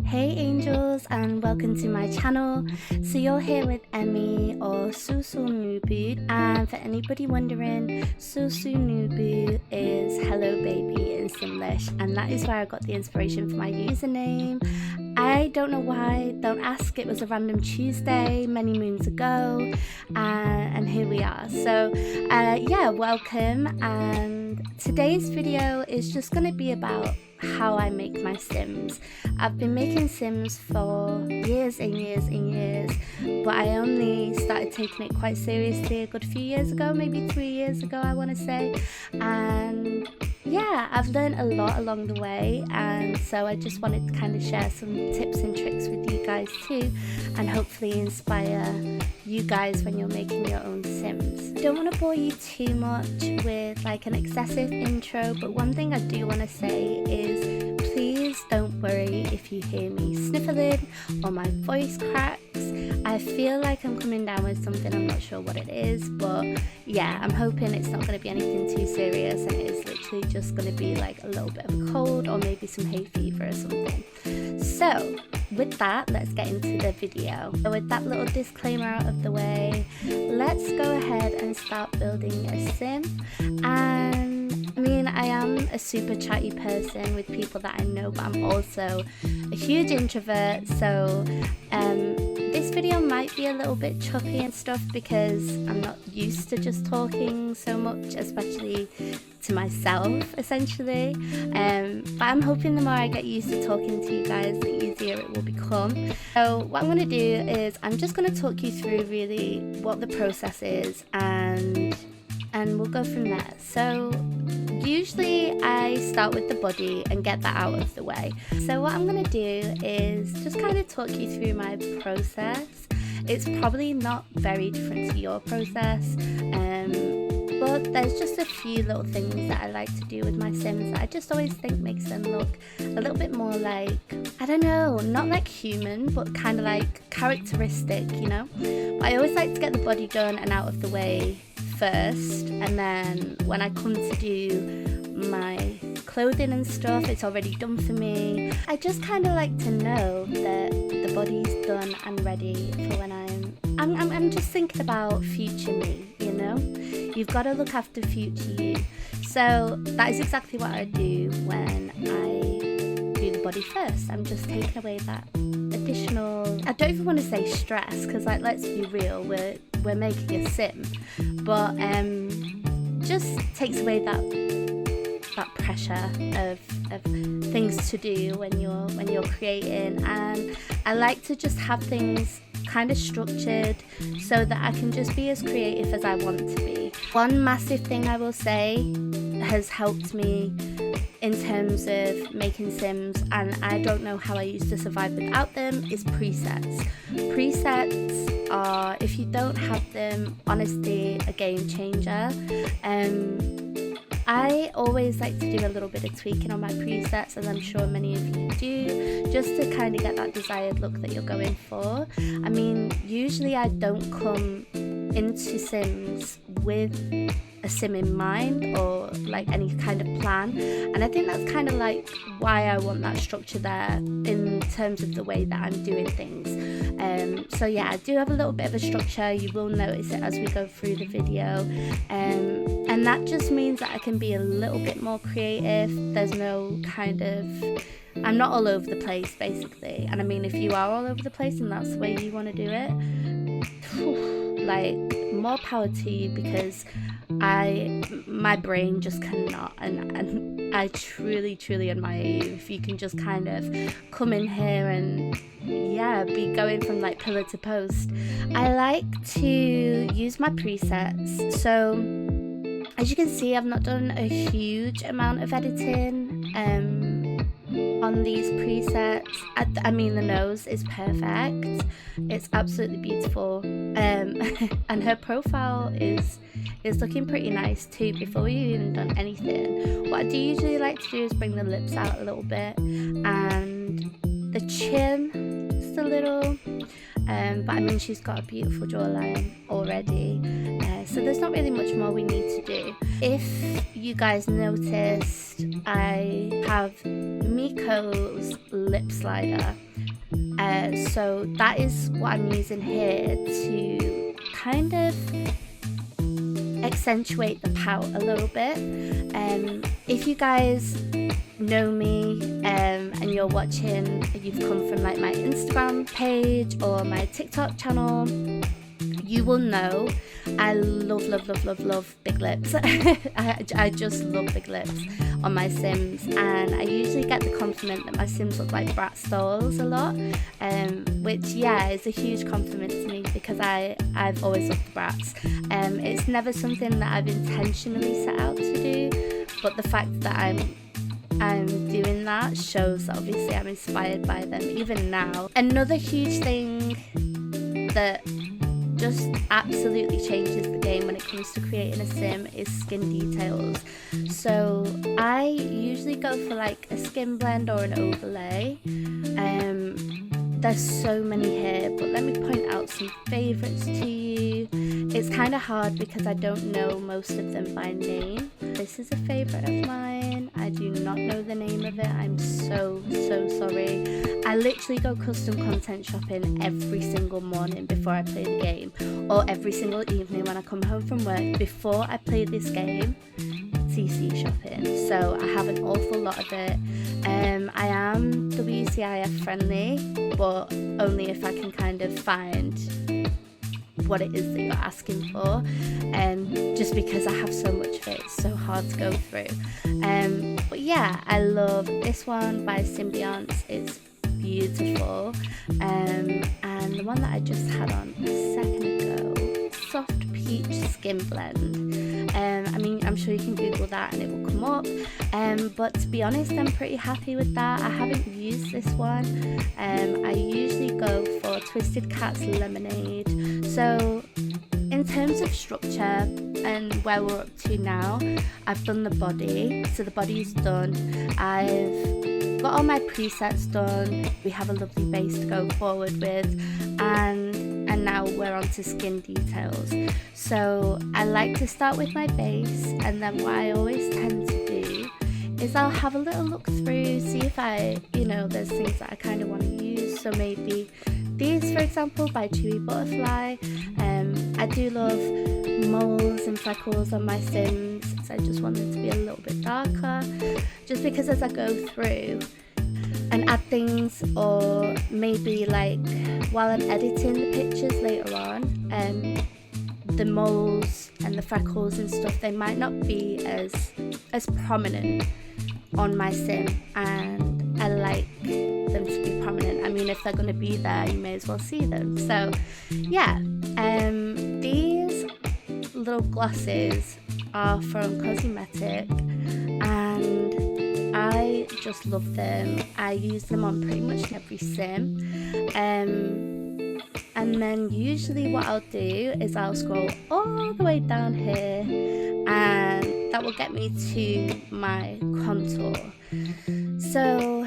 Hey angels, and welcome to my channel. So you're here with Emmy or sulsulnooboo, and for anybody wondering, sulsulnooboo is hello baby in Simlish, and that is where I got the inspiration for my username. I don't know why, don't ask, it was a random Tuesday many moons ago, and here we are. So yeah, welcome, and today's video is just going to be about how I make my Sims. I've been making Sims for years and years and years, but I only started taking it quite seriously a good few years ago, maybe 3 years ago I want to say, and yeah, I've learned a lot along the way, and so I just wanted to kind of share some tips and tricks with you guys too, and hopefully inspire you guys when you're making your own Sims. I don't want to bore you too much with like an excessive intro, but one thing I do want to say is please don't worry if you hear me sniffling or my voice cracks. I feel like I'm coming down with something, I'm not sure what it is, but yeah, I'm hoping it's not going to be anything too serious and it is literally just going to be like a little bit of a cold or maybe some hay fever or something. So with that, let's get into the video. So with that little disclaimer out of the way, let's go ahead and start building a sim. And I mean, I am a super chatty person with people that I know, but I'm also a huge introvert, so this video might be a little bit choppy and stuff because I'm not used to just talking so much, especially to myself essentially, but I'm hoping the more I get used to talking to you guys, the easier it will become. So what I'm going to do is I'm just going to talk you through really what the process is, and we'll go from there. So usually I start with the body and get that out of the way. So what I'm going to do is just kind of talk you through my process. It's probably not very different to your process, but there's just a few little things that I like to do with my Sims that I just always think makes them look a little bit more like, I don't know, not like human, but kind of like characteristic, you know? But I always like to get the body done and out of the way first, and then when I come to do my clothing and stuff, it's already done for me. I just kind of like to know that the body's done and ready for when I'm just thinking about future me, you know? You've got to look after future you. So that is exactly what I do when I do the body first. I'm just taking away that additional, I don't even want to say stress, because like, let's be real, we're making a sim, but just takes away that pressure of things to do when you're creating. And I like to just have things kind of structured so that I can just be as creative as I want to be. One massive thing I will say has helped me in terms of making Sims, and I don't know how I used to survive without them, is presets. Presets are, if you don't have them, honestly a game changer. I always like to do a little bit of tweaking on my presets, as I'm sure many of you do, just to kind of get that desired look that you're going for. I mean, usually I don't come into Sims with a sim in mind or like any kind of plan, and I think that's kind of like why I want that structure there in terms of the way that I'm doing things. So yeah, I do have a little bit of a structure. You will notice it as we go through the video, and that just means that I can be a little bit more creative. There's no kind of, I'm not all over the place basically, and I mean, if you are all over the place and that's the way you want to do it, like, more power to you, because my brain just cannot, and I truly admire you if you can just kind of come in here and yeah, be going from like pillar to post. I like to use my presets, so as you can see, I've not done a huge amount of editing on these presets. I mean, the nose is perfect, it's absolutely beautiful, and her profile is looking pretty nice too before we've even done anything. What I do usually like to do is bring the lips out a little bit and the chin just a little, but I mean, she's got a beautiful jawline already, so there's not really much more we need to do. If you guys noticed, I have Miko's lip slider. So that is what I'm using here to kind of accentuate the pout a little bit. If you guys know me and you're watching, you've come from like my Instagram page or my TikTok channel, you will know I love big lips. I just love big lips on my Sims, and I usually get the compliment that my Sims look like brat dolls a lot, which is a huge compliment to me because I've always loved the brats. It's never something that I've intentionally set out to do, but the fact that I'm doing that shows that obviously I'm inspired by them even now. Another huge thing that just absolutely changes the game when it comes to creating a sim is skin details. So I usually go for like a skin blend or an overlay. There's so many here, but let me point out some favorites to you. It's kind of hard because I don't know most of them by name. This is a favorite of mine. I do not know the name of it. I'm so sorry. I literally go custom content shopping every single morning before I play the game, or every single evening when I come home from work before I play this game. CC shopping, so I have an awful lot of it. I am WCIF friendly, but only if I can kind of find what it is that you're asking for, just because I have so much of it, it's so hard to go through. But yeah, I love this one by Symbionts. It's beautiful, and the one that I just had on a second ago, Soft Peach Skin Blend. I mean, I'm sure you can Google that and it will come up, but to be honest, I'm pretty happy with that. I haven't used this one. I usually go for Twisted Cat's Lemonade. So in terms of structure and where we're up to now, I've done the body, so the body's done. I've got all my presets done. We have a lovely base to go forward with, and now we're on to skin details. So I like to start with my base, and then what I always tend to do is I'll have a little look through, see if there's things that I kind of want to use. So maybe these, for example, by Chewy Butterfly. I do love moles and freckles on my Sims, so I just want them to be a little bit darker, just because as I go through and add things, or maybe like while I'm editing the pictures later on, the moles and the freckles and stuff, they might not be as prominent on my Sim, and I like them to be prominent. I mean, if they're going to be there, you may as well see them. So yeah, these little glosses are from Cosmetic, and I just love them. I use them on pretty much every Sim, and then usually what I'll do is I'll scroll all the way down here, and that will get me to my contour. So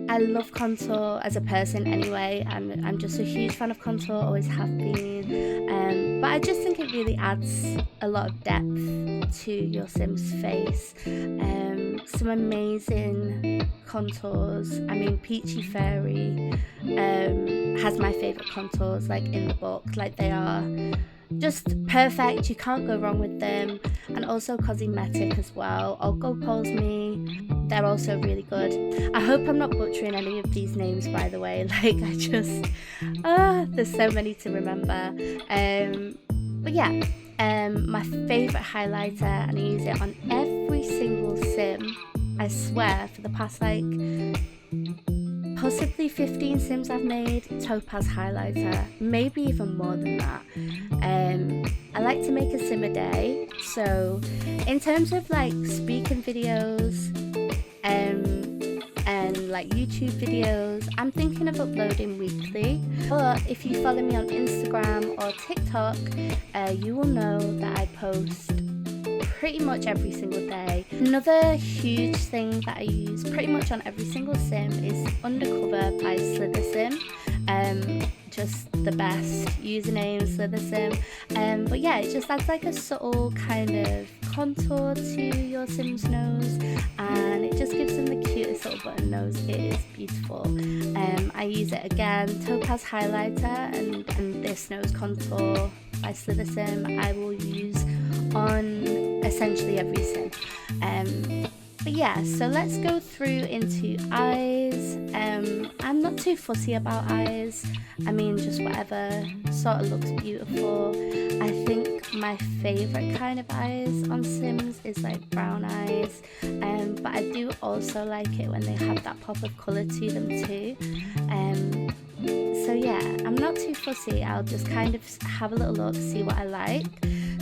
I love contour as a person anyway. I'm just a huge fan of contour, always have been, but I just think it really adds a lot of depth to your Sim's face. Some amazing contours. I mean, Peachy Fairy has my favourite contours, like in the book. Like, they are just perfect, you can't go wrong with them. And also Cosmetic as well, or Go Pose Me, they're also really good. I hope I'm not butchering any of these names, by the way. Like, there's so many to remember. But yeah, my favourite highlighter, and I use it on every single Sim, I swear, for the past like possibly 15 Sims I've made, Topaz highlighter, maybe even more than that. I like to make a Sim a day, so in terms of like speaking videos and like YouTube videos, I'm thinking of uploading weekly. But if you follow me on Instagram or TikTok, you will know that I post pretty much every single day. Another huge thing that I use pretty much on every single Sim is Undercover by Slither Sim. Just the best username, Slither Sim. But yeah, it just adds like a subtle kind of contour to your Sim's nose, and it just gives them the cutest little button nose. It is beautiful. I use it again, Topaz highlighter, and this nose contour by Slither Sim I will use on essentially every Sim. But yeah, so let's go through into eyes. I'm not too fussy about eyes. I mean, just whatever sort of looks beautiful. I think my favourite kind of eyes on Sims is like brown eyes, but I do also like it when they have that pop of colour to them too. So yeah, I'm not too fussy. I'll just kind of have a little look, see what I like.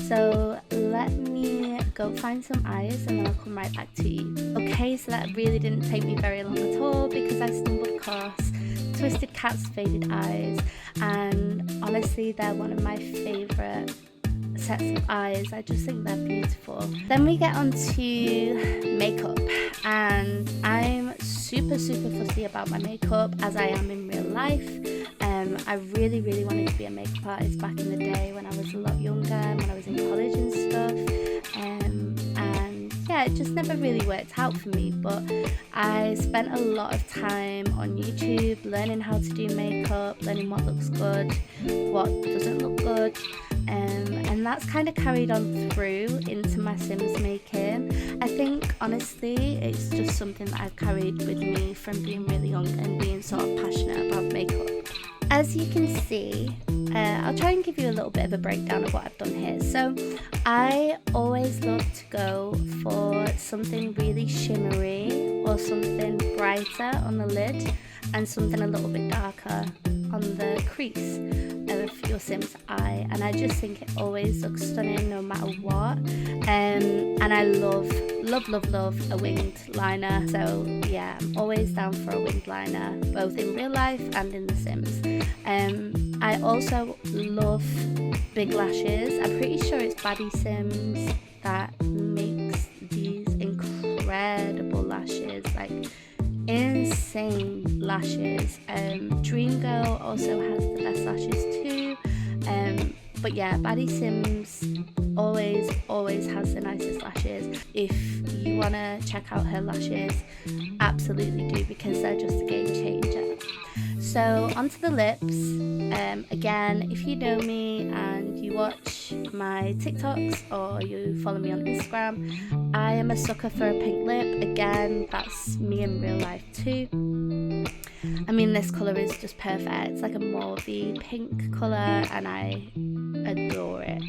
So let me go find some eyes and then I'll come right back to you. Okay, so that really didn't take me very long at all because I stumbled across Twisted Cat's Faded Eyes, and honestly they're one of my favourite sets of eyes. I just think they're beautiful. Then we get on to makeup, and I'm super fussy about my makeup as I am in real life. I really wanted to be a makeup artist back in the day when I was a lot younger, when I was in college and stuff, and yeah, it just never really worked out for me. But I spent a lot of time on YouTube learning how to do makeup, learning what looks good, what doesn't look good, and that's kind of carried on through into my Sims making. I think honestly it's just something that I've carried with me from being really young and being sort of passionate about makeup. As you can see, I'll try and give you a little bit of a breakdown of what I've done here. So I always love to go for something really shimmery or something brighter on the lid and something a little bit darker on the crease of your Sim's eye, and I just think it always looks stunning no matter what. And I love a winged liner, so yeah, I'm always down for a winged liner both in real life and in the Sims. I also love big lashes. I'm pretty sure it's Baddie Sims that makes these incredible lashes, like insane lashes. Dream Girl also has the best lashes too, but yeah, Baddie Sims always has the nicest lashes. If you want to check out her lashes, absolutely do, because they're just a game changer. So onto the lips. Again, if you know me and you watch my TikToks or you follow me on Instagram, I am a sucker for a pink lip. Again, that's me in real life too. I mean, this colour is just perfect. It's like a mauvey pink colour and I adore it.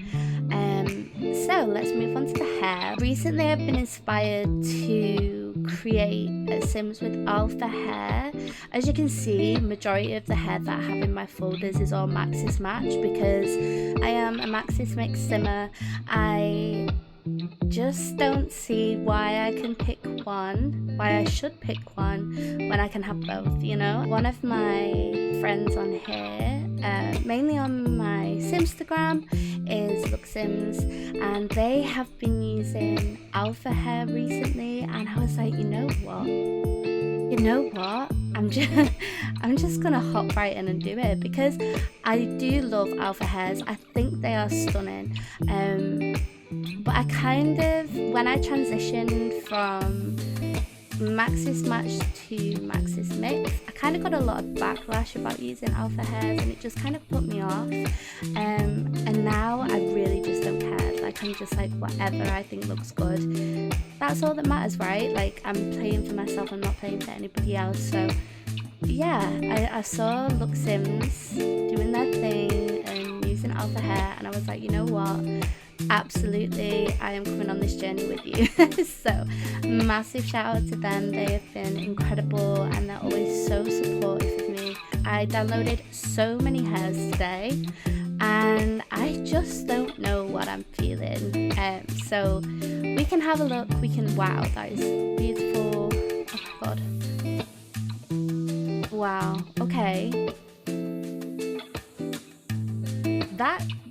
So let's move on to the hair. Recently I've been inspired to create Sims with alpha hair. As you can see, majority of the hair that I have in my folders is all Maxis Match because I am a Maxis Mix Simmer. I just don't see why I should pick one when I can have both, you know? One of my friends on here, mainly on my Simstagram, is Look Sims, and they have been using alpha hair recently, and I was like, you know what? I'm just gonna hop right in and do it because I do love alpha hairs. I think they are stunning. But I kind of, when I transitioned from Maxis Match to Maxis Mix, I kind of got a lot of backlash about using alpha hairs, and it just kind of put me off. And now I really just don't care. Like, I'm just like, whatever I think looks good, that's all that matters, right? Like, I'm playing for myself, I'm not playing for anybody else. So yeah, I saw Look Sims doing their thing and using alpha hair, and I was like, you know what? Absolutely, I am coming on this journey with you. So massive shout out to them. They have been incredible and they're always so supportive of me. I downloaded so many hairs today and I just don't know what I'm feeling. So we can have a look. Wow, that is beautiful. Oh my god. Wow, okay.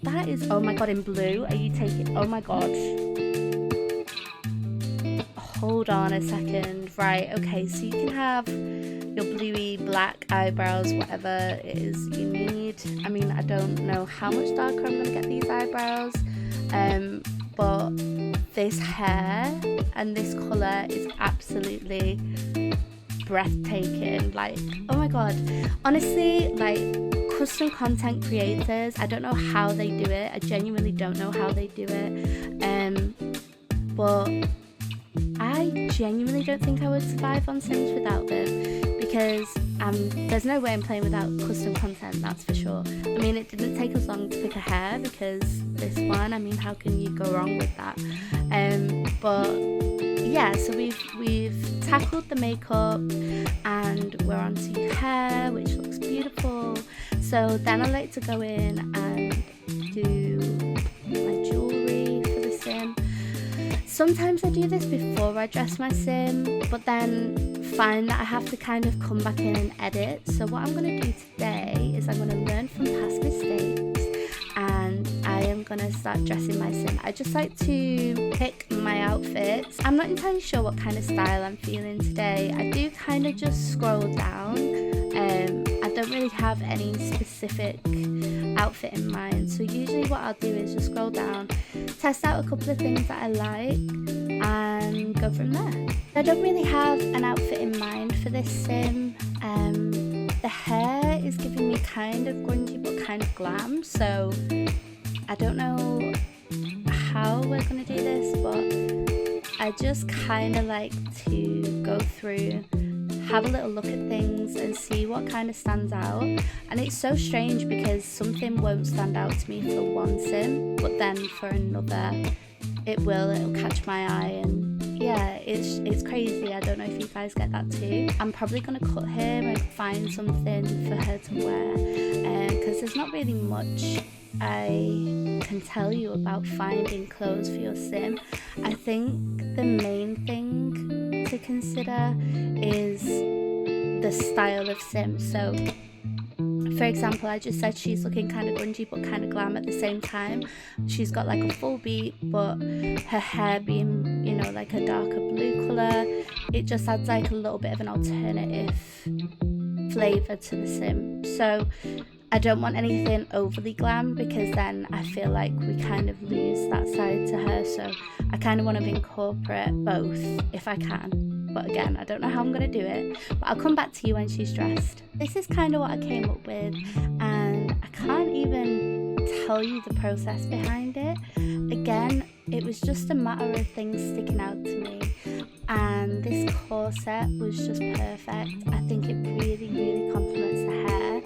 That is, oh my god, in blue. Are you taking, oh my god. Hold on a second. Right, okay, so you can have your bluey black eyebrows, whatever it is you need. I mean, I don't know how much darker I'm gonna get these eyebrows. but this hair and this colour is absolutely breathtaking. Like, oh my god, honestly, like, custom content creators, I don't know how they do it. I genuinely don't know how they do it, but I genuinely don't think I would survive on Sims without them, because there's no way I'm playing without custom content, that's for sure. I mean, it didn't take us long to pick a hair, because this one, I mean, how can you go wrong with that? But yeah, so we've tackled the makeup and we're on to hair, which looks beautiful. So then I like to go in and do my jewellery for the sim. Sometimes I do this before I dress my sim, but then find that I have to kind of come back in and edit. So what I'm going to do today is I'm going to learn from past mistakes, and I am going to start dressing my sim. I just like to pick my outfits. I'm not entirely sure what kind of style I'm feeling today. I do kind of just scroll down. I don't really have any specific outfit in mind, so usually what I'll do is just scroll down, test out a couple of things that I like, and go from there. I don't really have an outfit in mind for this sim. The hair is giving me kind of grungy but kind of glam, so I don't know how we're going to do this, but I just kind of like to go through, have a little look at things and see what kind of stands out. And it's so strange because something won't stand out to me for one sim, but then for another it'll catch my eye, and yeah, it's crazy. I don't know if you guys get that too. I'm probably gonna cut her and find something for her to wear, because there's not really much I can tell you about finding clothes for your sim. I think the main thing to consider is the style of sim. So for example, I just said she's looking kind of grungy but kind of glam at the same time. She's got like a full beat, but her hair being, you know, like a darker blue colour, it just adds like a little bit of an alternative flavour to the sim. So I don't want anything overly glam, because then I feel like we kind of lose that side to her. So I kind of want to incorporate both if I can. But again, I don't know how I'm going to do it, but I'll come back to you when she's dressed. This is kind of what I came up with, and I can't even tell you the process behind it. Again, it was just a matter of things sticking out to me, and this corset was just perfect. I think it really, really complements the hair,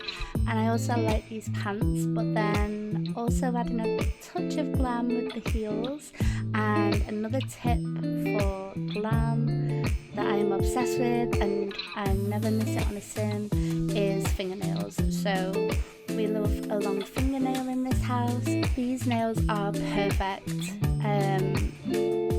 and I also like these pants, but then also adding a touch of glam with the heels. And another tip for glam that I am obsessed with, and I never miss it on a sim, is fingernails. So we love a long fingernail in this house. These nails are perfect.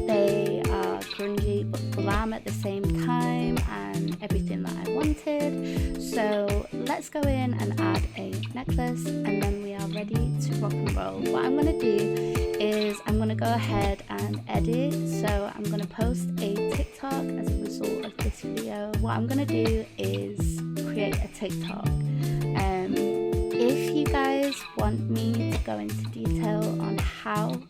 They are grungy but glam at the same time, and everything that I wanted. So let's go in and add a necklace, and then we are ready to rock and roll. What I'm going to do is I'm going to go ahead and edit. So I'm going to post a TikTok as a result of this video. What I'm going to do is create a TikTok. If you guys want me to go into detail on how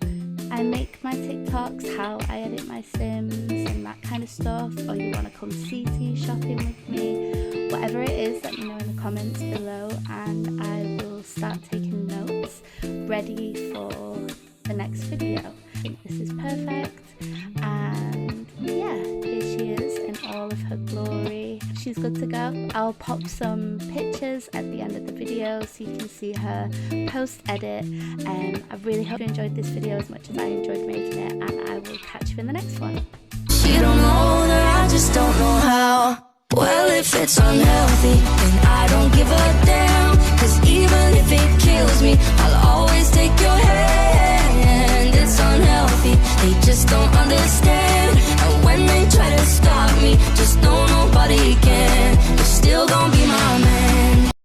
I make my TikToks, how I edit my sims and that kind of stuff, or you want to come CT shopping with me, whatever it is, let me know in the comments below, and I will start taking notes ready for the next video. I think this is perfect, and yeah, here she is in all of her glory. She's good to go. I'll pop some pictures at the end of the video so you can see her post-edit. I really hope you enjoyed this video as much as I enjoyed making it, and I will catch you in the next one. She don't know that I just don't know how. Well, if it's unhealthy, then I don't give a damn. Cause even if it kills me, I'll always take your hand. It's unhealthy, they just don't understand. And when they try to stop me, just know nobody can. You're still gonna be my man.